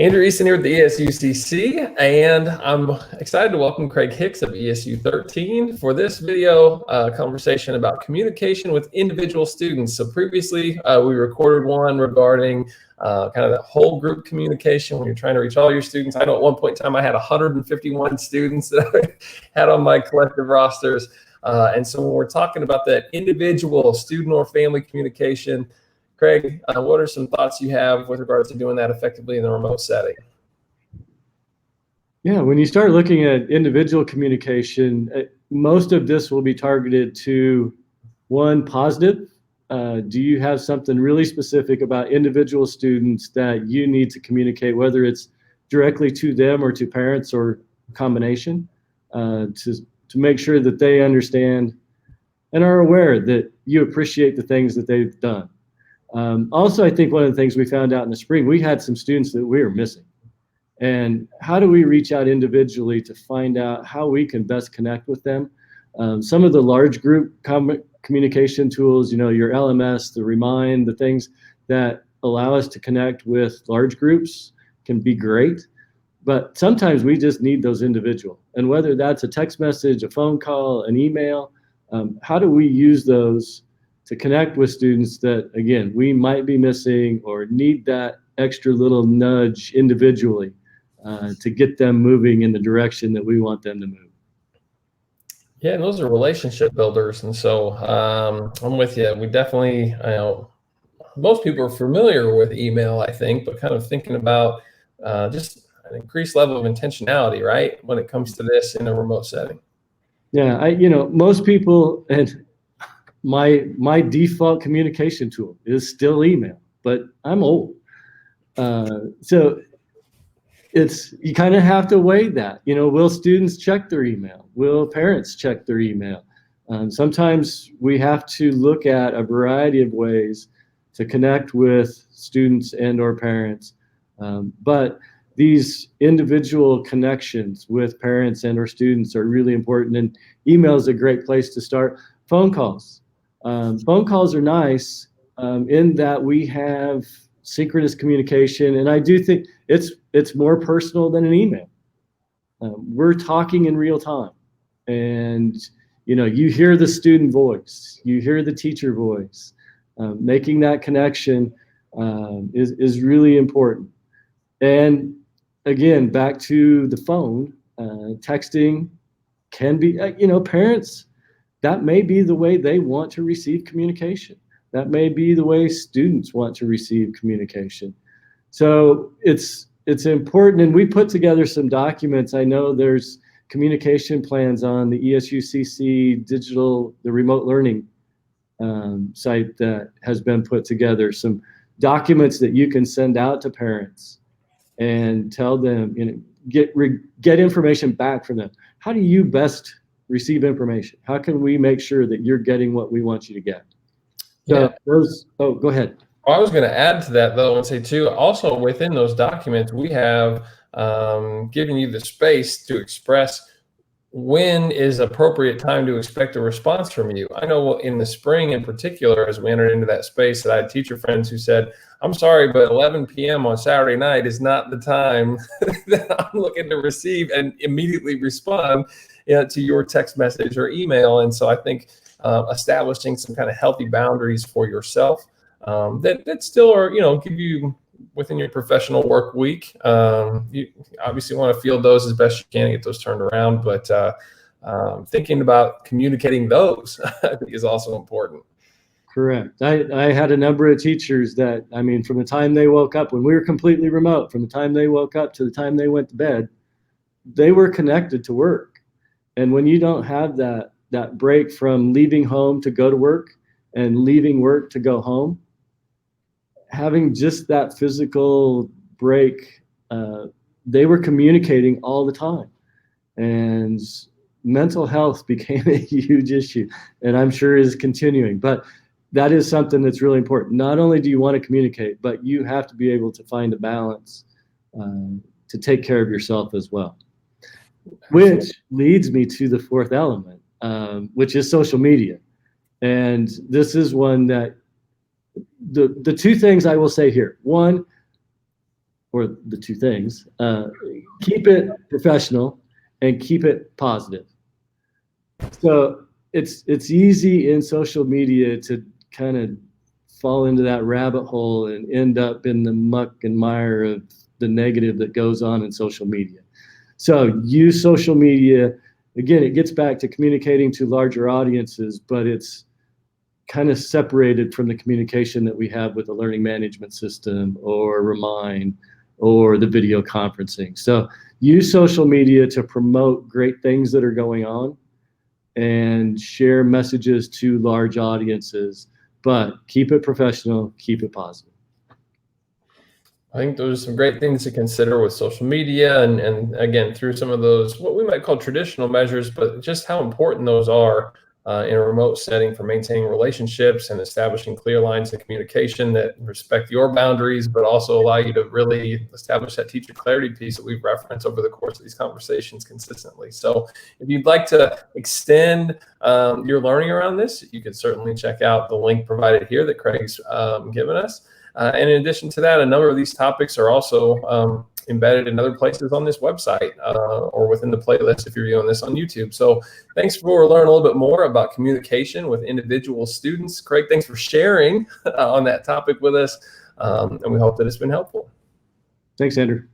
Andrew Easton here with the ESUCC, and I'm excited to welcome Craig Hicks of ESU 13 for this video conversation about communication with individual students. So previously, we recorded one regarding kind of that whole group communication when you're trying to reach all your students. I know at one point in time I had 151 students that I had on my collective rosters. And so when we're talking about that individual student or family communication, Craig, what are some thoughts you have with regards to doing that effectively in the remote setting? Yeah, when you start looking at individual communication, most of this will be targeted to one, positive. Do you have something really specific about individual students that you need to communicate, whether it's directly to them or to parents or a combination, to make sure that they understand and are aware that you appreciate the things that they've done. Also, I think one of the things we found out in the spring, we had some students that we were missing. And how do we reach out individually to find out how we can best connect with them? Some of the large group communication tools, you know, your LMS, the Remind, the things that allow us to connect with large groups can be great. But sometimes we just need those individual. And whether that's a text message, a phone call, an email, how do we use those to connect with students that, again, we might be missing or need that extra little nudge individually to get them moving in the direction that we want them to move. Yeah, and those are relationship builders. And so I'm with you. We definitely, most people are familiar with email, I think, but kind of thinking about just an increased level of intentionality, right, when it comes to this in a remote setting. Yeah, most people, and my default communication tool is still email, but I'm old. So you kind of have to weigh that. Will students check their email? Will parents check their email? Sometimes we have to look at a variety of ways to connect with students and or parents. But these individual connections with parents and or students are really important, and email is a great place to start. Phone calls. Phone calls are nice in that we have synchronous communication, and I do think it's more personal than an email. We're talking in real time, and you hear the student voice, you hear the teacher voice. Making that connection is really important. And again, back to the phone, texting can be, parents, that may be the way they want to receive communication. That may be the way students want to receive communication. So it's important, and we put together some documents. I know there's communication plans on the ESUCC the remote learning site that has been put together, some documents that you can send out to parents and tell them, get information back from them. How do you best receive information? How can we make sure that you're getting what we want you to get? So yeah. Go ahead. Well, I was going to add to that, though, and say, too, also within those documents, we have given you the space to express when is appropriate time to expect a response from you. I know in the spring in particular, as we entered into that space, that I had teacher friends who said, I'm sorry, but 11 p.m. on Saturday night is not the time that I'm looking to receive and immediately respond to your text message or email. And so I think establishing some kind of healthy boundaries for yourself that still are, give you within your professional work week. You obviously want to field those as best you can and get those turned around, but thinking about communicating those I think is also important. Correct. I had a number of teachers that, from the time they woke up, when we were completely remote, from the time they woke up to the time they went to bed, they were connected to work. And when you don't have that break from leaving home to go to work and leaving work to go home, having just that physical break, they were communicating all the time. And mental health became a huge issue, and I'm sure is continuing. But that is something that's really important. Not only do you want to communicate, but you have to be able to find a balance to take care of yourself as well. Which leads me to the fourth element, which is social media. And this is one that the two things I will say here. One, or the two things, keep it professional and keep it positive. So it's easy in social media to kind of fall into that rabbit hole and end up in the muck and mire of the negative that goes on in social media. So use social media. Again, it gets back to communicating to larger audiences, but it's kind of separated from the communication that we have with the learning management system or Remind or the video conferencing. So use social media to promote great things that are going on and share messages to large audiences, but keep it professional, keep it positive. I think those are some great things to consider with social media and again, through some of those, what we might call traditional measures, but just how important those are in a remote setting for maintaining relationships and establishing clear lines of communication that respect your boundaries, but also allow you to really establish that teacher clarity piece that we've referenced over the course of these conversations consistently. So if you'd like to extend your learning around this, you can certainly check out the link provided here that Craig's given us. And in addition to that, a number of these topics are also embedded in other places on this website or within the playlist if you're viewing this on YouTube. So thanks for learning a little bit more about communication with individual students. Craig, thanks for sharing on that topic with us. And we hope that it's been helpful. Thanks, Andrew.